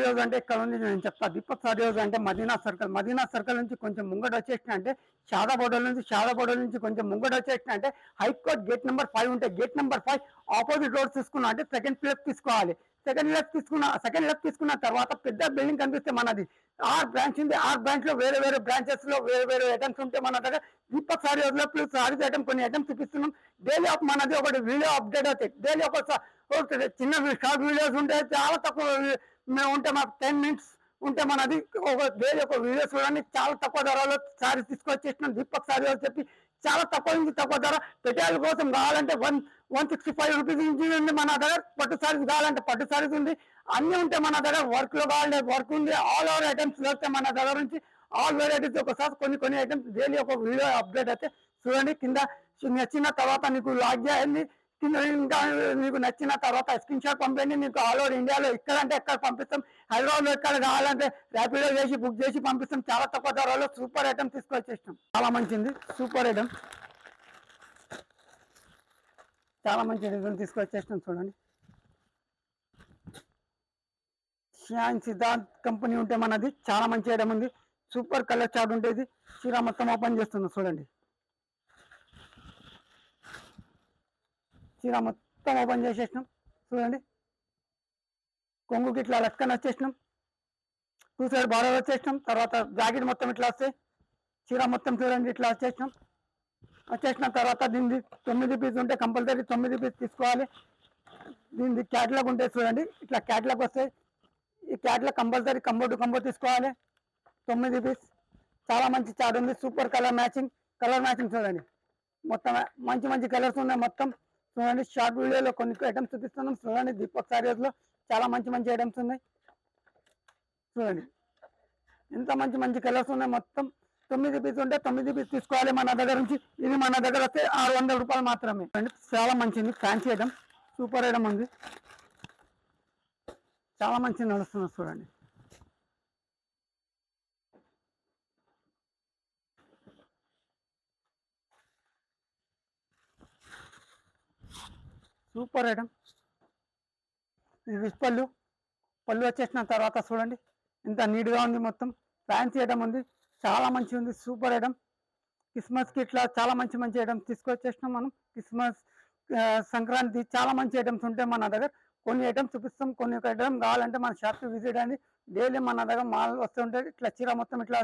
House అంటే ఇక్కడ ఉంది, నేను చెప్తా. దీపక్ సారీ హౌస్ అంటే మదీనా సర్కిల్ నుంచి కొంచెం ముంగట వచ్చేసిన అంటే షాదా బోర్డర్ నుంచి కొంచెం ముంగట వచ్చేసిన అంటే హైకోర్ట్ గేట్ నెంబర్ 5 ఉంటే గేట్ నెంబర్ 5 ఆపోజిట్ రోడ్ తీసుకున్నా అంటే సెకండ్ లెఫ్ట్ తీసుకోవాలి. సెకండ్ లెఫ్ట్ తీసుకున్న తర్వాత పెద్ద బిల్డింగ్ కనిపిస్తే మనది 6 బ్రాంచ్ ఉంది. 6 బ్రాంచ్ లో వేరే బ్రాంచెస్ లో వేరే ఐటమ్స్ ఉంటే మన దగ్గర దీపక్ సారీ హౌస్ లో ప్లస్ సారీస్ ఐటమ్ కొన్ని ఐటమ్స్ చూపిస్తున్నాం. డైలీ మనది ఒకటి వీడియో అప్డేట్ అవుతాయి. డైలీ ఒక చిన్న షార్ట్ వీడియోస్ ఉంటే చాలా తక్కువ మేము ఉంటే మాకు 10 మినిట్స్ ఉంటే మనది ఒక డైలీ ఒక వీడియో చూడండి. చాలా తక్కువ ధరలో సారీస్ తీసుకొచ్చేసినాం. దీపక్ సారీ హౌస్ చెప్పి చాలా తక్కువ నుంచి తక్కువ ధర. పెట్టేల కోసం కావాలంటే 165 రూపీస్ నుంచి ఉంది మన దగ్గర. పట్టు సారీస్ కావాలంటే పట్టు సారీస్ ఉంది. అన్ని ఉంటే మన దగ్గర వర్క్ లో కావాలంటే వర్క్ ఉంది. ఆల్ ఓవర్ ఐటమ్స్ దొరుకుతాయి మన దగ్గర నుంచి. ఆల్ వెరైటీస్ ఒకసారి కొన్ని ఐటమ్స్ డైలీ ఒక వీడియో అప్డేట్ అయితే చూడండి. కింద నచ్చిన తర్వాత నీకు లాగ్ చేయండి. కింద ఇంకా నీకు నచ్చిన తర్వాత స్క్రీన్ షాట్ పంపండి. నీకు ఆల్ ఓవర్ ఇండియాలో ఎక్కడంటే ఎక్కడ పంపిస్తాం. హైదరాబాద్ లో ఎక్కడ కావాలంటే ర్యాపిడో చేసి బుక్ చేసి పంపిస్తాం. చాలా తక్కువ ధరలో సూపర్ ఐటమ్ తీసుకొచ్చేస్తాం. చాలా మంచిది సూపర్ ఐటమ్, చాలా మంచి డిజైన్ తీసుకొచ్చేస్తాం. చూడండి, షాన్ సిద్ధాంత్ కంపెనీ ఉంటే మనది చాలా మంచి ఐటమ్ ఉంది. సూపర్ కలర్ చార్ట్ ఉంటుంది. చీర మొత్తం ఓపెన్ చేస్తున్నాం. చూడండి, చీర మొత్తం ఓపెన్ చేసేసినాం. చూడండి, కొంగుకి ఇట్లా లెక్కన వచ్చేసినాం. 2 సైడ్ బార్డర్ వచ్చేసినాం. తర్వాత జాకెట్ మొత్తం ఇట్లా వస్తాయి. చీర మొత్తం చూడండి ఇట్లా వచ్చేసిన తర్వాత దీన్ని 9 పీస్ ఉంటే కంపల్సరీ 9 పీస్ తీసుకోవాలి. దీన్ని క్యాట్లాగ్ ఉంటే చూడండి ఇట్లా క్యాట్లాగ్ వస్తాయి. ఈ క్యాట్లాగ్ కంపల్సరీ కంబో తీసుకోవాలి. 9 పీస్. చాలా మంచి చార్ట్ ఉంది. సూపర్ కలర్ మ్యాచింగ్ చూడండి. మొత్తం మంచి కలర్స్ ఉన్నాయి. మొత్తం చూడండి, షార్ట్ వీడియోలో కొన్ని ఐటమ్స్ చూపిస్తున్నాం. చూడండి, దీపక్ సారీ హౌస్ లో చాలా మంచి ఐటమ్స్ ఉన్నాయి. చూడండి ఎంత మంచి కలర్స్ ఉన్నాయి. మొత్తం 9 పీస్ ఉంటే 9 పీస్ తీసుకోవాలి మన దగ్గర నుంచి. ఇది మన దగ్గర వస్తే 600 రూపాయలు మాత్రమే. చాలా మంచిది, ఫ్యాన్సీ ఐటమ్, సూపర్ ఐటమ్ ఉంది. చాలా మంచి నడుస్తుంది. చూడండి, సూపర్ ఐటమ్. ఇది పళ్ళు వచ్చేసిన తర్వాత చూడండి ఎంత నీట్గా ఉంది. మొత్తం ఫ్యాన్సీ ఐటమ్ ఉంది. చాలా మంచి ఉంది. Super item. క్రిస్మస్కి ఇట్లా చాలా మంచి ఐటమ్స్ తీసుకొచ్చేసినాం మనం. క్రిస్మస్, సంక్రాంతి చాలా మంచి ఐటమ్స్ ఉంటాయి మన దగ్గర. కొన్ని ఐటమ్స్ చూపిస్తాం. కొన్ని ఐటమ్ కావాలంటే మన షాప్కి విజిట్ అండి. డైలీ మన దగ్గర మాల్ వస్తుంటుంది. ఇట్లా చీర మొత్తం ఇట్లా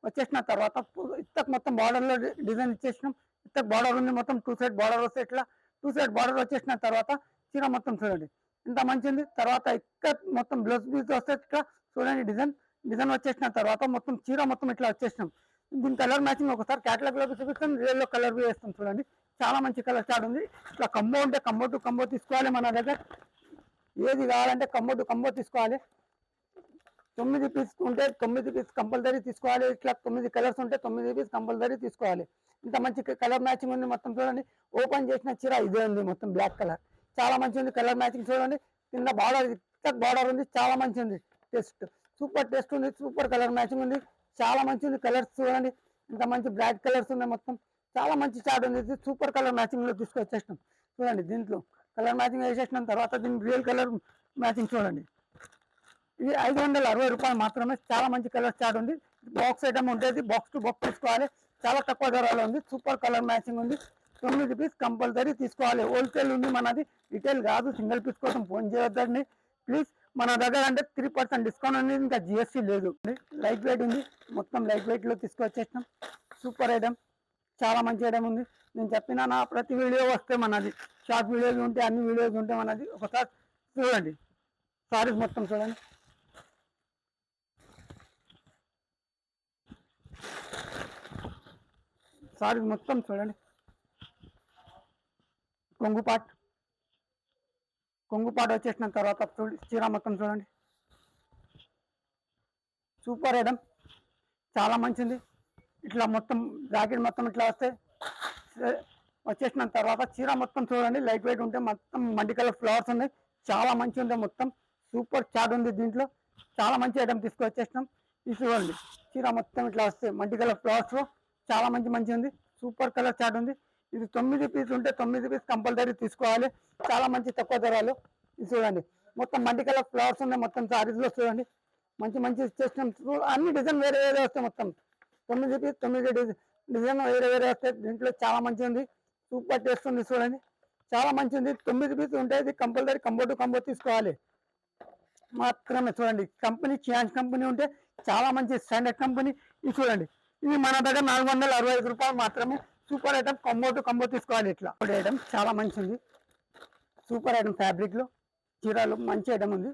వచ్చేసిన తర్వాత ఇత్తకు మొత్తం బార్డర్లో డిజైన్ ఇచ్చేసినాం. ఇత్తకు బార్డర్ ఉంది. మొత్తం 2 సైడ్ బార్డర్ వస్తే ఇట్లా 2 సైడ్ బార్డర్ వచ్చేసిన తర్వాత చీర మొత్తం చూడండి ఎంత మంచిది. తర్వాత ఇక్కడ మొత్తం బ్లౌజ్ పీస్ వస్తే ఇట్లా చూడండి డిజైన్ వచ్చేసిన తర్వాత మొత్తం చీర మొత్తం ఇట్లా వచ్చేసినాం. దీని కలర్ మ్యాచింగ్ ఒకసారి క్యాటలాగ్ లో చూపిస్తాం. రియల్లో కలర్ వేస్తాం. చూడండి, చాలా మంచి కలర్ చార్ట్ ఉంది. ఇట్లా కంబో ఉంటే కంబో తీసుకోవాలి మన దగ్గర. ఏది కావాలంటే కంబో తీసుకోవాలి. 9 పీస్ ఉంటే 9 పీస్ కంపల్సరీ తీసుకోవాలి. ఇట్లా 9 కలర్స్ ఉంటే 9 పీస్ కంపల్సరీ తీసుకోవాలి. ఇంత మంచి కలర్ మ్యాచింగ్ ఉంది. మొత్తం చూడండి, ఓపెన్ చేసిన చీర ఇదే ఉంది. మొత్తం బ్లాక్ కలర్ చాలా మంచి ఉంది. కలర్ మ్యాచింగ్ చూడండి. కింద బార్డర్ ఉంది. చాలా మంచి ఉంది. సూపర్ టేస్ట్ ఉంది. సూపర్ కలర్ మ్యాచింగ్ ఉంది. చాలా మంచి ఉంది. కలర్స్ చూడండి ఇంత మంచి బ్లాక్ కలర్స్ ఉన్నాయి. మొత్తం చాలా మంచి చార్ట్ ఉంది. సూపర్ కలర్ మ్యాచింగ్ లో తీసుకొచ్చేసినాం. చూడండి, దీంట్లో కలర్ మ్యాచింగ్ వేసేసినాం తర్వాత దీని రియల్ కలర్ మ్యాచింగ్ చూడండి. ఇది 560 రూపాయలు మాత్రమే. చాలా మంచి కలర్ చార్ట్ ఉంది. బాక్స్ ఐటమ్ ఉంటుంది. బాక్స్ టు బాక్స్ తీసుకోవాలి. చాలా తక్కువ ధరలో ఉంది. సూపర్ కలర్ మ్యాచింగ్ ఉంది. 9 పీస్ కంపల్సరీ తీసుకోవాలి. హోల్సేల్ ఉంది మనది, రిటైల్ కాదు. సింగిల్ పీస్ కోసం ఫోన్ చేయొద్దండి ప్లీజ్. మన దగ్గర అంటే 3% డిస్కౌంట్ ఉంది. ఇంకా జిఎస్టీ లేదు. లైట్ వెయిట్ ఉంది. మొత్తం లైట్ వెయిట్ లో తీసుకొచ్చేసినాం. సూపర్ ఐటమ్, చాలా మంచి ఐటమ్ ఉంది. నేను చెప్పిన నా ప్రతి వీడియో వస్తే మనది షార్ట్ వీడియోస్ ఉంటే అన్ని వీడియోస్ ఉంటే మనది ఒకసారి చూడండి. సారీస్ మొత్తం చూడండి. సారీస్ మొత్తం చూడండి. కొంగుపాటు వచ్చేసిన తర్వాత చీర మొత్తం చూడండి. సూపర్ ఐటమ్, చాలా మంచిది. ఇట్లా మొత్తం జాకెట్ మొత్తం ఇట్లా వచ్చేసిన తర్వాత చీర మొత్తం చూడండి. లైట్ వెయిట్ ఉంటే మొత్తం మల్టీ కలర్ ఫ్లవర్స్ ఉన్నాయి. చాలా మంచి ఉంది. మొత్తం సూపర్ చార్ట్ ఉంది. దీంట్లో చాలా మంచి ఐటమ్ తీసుకొచ్చేసినాం. చూడండి, చీర మొత్తం ఇట్లా వస్తాయి మల్టీ కలర్ ఫ్లవర్స్. చాలా మంచి ఉంది. సూపర్ కలర్ చార్ట్ ఉంది. ఇది 9 పీస్ ఉంటే 9 పీస్ కంపల్సరీ తీసుకోవాలి. చాలా మంచి తక్కువ ధరలు. ఇది చూడండి, మొత్తం మల్టీ కలర్ ఫ్లవర్స్ ఉన్నాయి. మొత్తం సారీస్ లో చూడండి మంచి మంచి చేసినాం. అన్ని డిజైన్ వేరే వేరే వస్తాయి. మొత్తం 9 డిజైన్ వేరే వేరే వస్తాయి. దీంట్లో చాలా మంచిగా ఉంది. సూపర్ టేస్ట్ ఉంది చూడండి. చాలా మంచి ఉంది. 9 పీస్ ఉంటాయి. ఇది కంపల్సరీ కంబో టు కంబో తీసుకోవాలి మాత్రమే. చూడండి కంపెనీ చియాన్స్ కంపెనీ ఉంటే చాలా మంచి స్టాండర్డ్ కంపెనీ. ఇది చూడండి, ఇది మన దగ్గర 465 రూపాయలు మాత్రమే. Super item combo to combo తీసుకోవాలి. ఇట్లా ఐటమ్ చాలా మంచి ఉంది. సూపర్ ఐటమ్ ఫ్యాబ్రిక్ లో చీరలు మంచి ఐటమ్ ఉంది.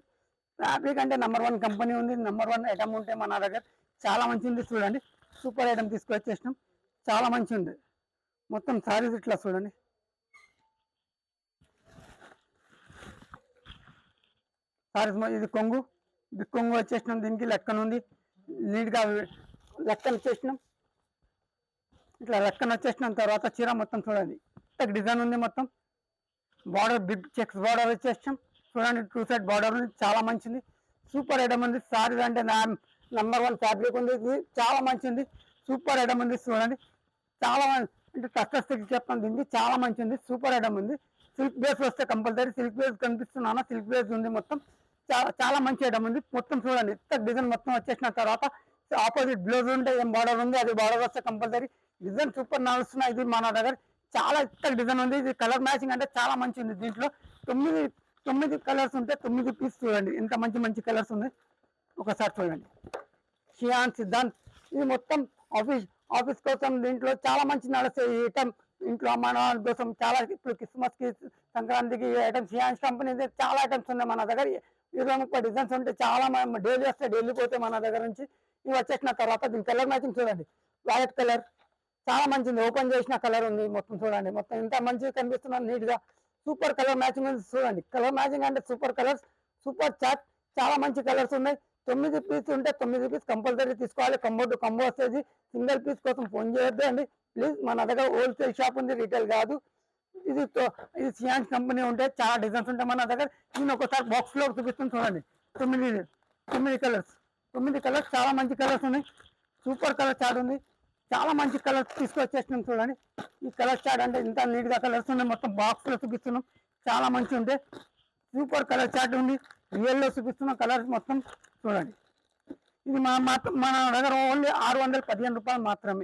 ఫ్యాబ్రిక్ అంటే #1 కంపెనీ ఉంది. #1 ఐటమ్ ఉంటే మన దగ్గర చాలా మంచి ఉంది. చూడండి సూపర్ ఐటమ్ తీసుకొచ్చేసినాం. చాలా మంచి ఉంది. మొత్తం సారీస్ ఇట్లా చూడండి. సారీస్ ఇది కొంగు వచ్చేసినాం. దీనికి లెక్కన ఉంది. నీట్గా లెక్కన వచ్చేసినాం. ఇట్లా లెక్కన వచ్చేసినాం తర్వాత చీర మొత్తం చూడండి డిజైన్ ఉంది. మొత్తం బార్డర్ బిగ్ చెక్స్ బార్డర్ వచ్చేసాం. చూడండి 2 సైడ్ బార్డర్ ఉంది. చాలా మంచిది. సూపర్ ఐటమ్ ఉంది. సారీ అంటే #1 ఫ్యాబ్రిక్ ఉంది. ఇది చాలా మంచిది. సూపర్ ఐటమ్ ఉంది. చూడండి చాలా అంటే టచ్ చెప్తాను. దీనికి చాలా మంచిది. సూపర్ ఐటమ్ ఉంది. సిల్క్ బేస్ వస్తే కంపల్సరీ సిల్క్ బేస్ కనిపిస్తున్నాను. సిల్క్ బేస్ ఉంది. మొత్తం చాలా మంచి ఐటమ్ ఉంది. మొత్తం చూడండి డిజైన్ మొత్తం వచ్చేసిన తర్వాత ఆపోజిట్ బ్లౌజ్ ఉంటే ఏం బార్డర్ ఉంది. అది బార్డర్ వస్తే కంపల్సరీ డిజైన్ సూపర్ నడుస్తున్నాయి. ఇది మన దగ్గర చాలా డిజైన్ ఉంది. ఇది కలర్ మ్యాచింగ్ అంటే చాలా మంచి ఉంది. దీంట్లో 9 కలర్స్ ఉంటే 9 పీస్ చూడండి ఎంత మంచి మంచి కలర్స్ ఉన్నాయి. ఒకసారి చూడండి. షియాన్ సిద్ధాంత్ ఇది మొత్తం ఆఫీస్ కోసం దీంట్లో చాలా మంచి నడుస్తాయి. ఈ ఐటమ్ ఇంట్లో మన కోసం చాలా ఇప్పుడు క్రిస్మస్ కి సంక్రాంతికి ఐటమ్స్ షియాన్స్ కంపెనీ చాలా ఐటమ్స్ ఉన్నాయి మన దగ్గర. 20-30 డిజైన్స్ ఉంటే చాలా డైలీ వస్తే డైలీ పోతే మన దగ్గర నుంచి. ఇవి వచ్చేసిన తర్వాత దీని కలర్ మ్యాచింగ్ చూడండి. వైలెట్ కలర్ చాలా మంచిది. ఓపెన్ చేసిన కలర్ ఉంది. మొత్తం చూడండి మొత్తం ఎంత మంచిగా కనిపిస్తున్నాను. నీట్ గా సూపర్ కలర్ మ్యాచింగ్ ఉంది. చూడండి కలర్ మ్యాచింగ్ అంటే సూపర్ కలర్స్, సూపర్ చాట్. చాలా మంచి కలర్స్ ఉన్నాయి. 9 పీస్ ఉంటే 9 పీస్ కంపల్సరీ తీసుకోవాలి. కంబో టు కంబో వస్తుంది. సింగిల్ పీస్ కోసం ఫోన్ చేయొద్దు అండి ప్లీజ్. మన దగ్గర హోల్సేల్ షాప్ ఉంది, రీటైల్ కాదు. ఇది సియాన్స్ కంపెనీ ఉంటే చాలా డిజైన్స్ ఉంటాయి మన దగ్గర. నేను ఒకసారి బాక్స్ లో చూపిస్తాను చూడండి. 9 కలర్స్ చాలా మంచి కలర్స్ ఉన్నాయి. సూపర్ కలర్ చాట్ ఉంది. చాలా మంచి కలర్స్ తీసుకొచ్చేసినాం. చూడండి ఈ కలర్ చాట్ అంటే ఇంత నీట్ గా కలర్స్ ఉన్నాయి. మొత్తం బాక్స్ లో చూపిస్తున్నాం. చాలా మంచి ఉంటే సూపర్ కలర్ చాట్ ఉంది. రియల్ లో చూపిస్తున్నాం కలర్స్ మొత్తం చూడండి. ఇది మన దగ్గర ఓన్లీ 615 రూపాయలు మాత్రమే.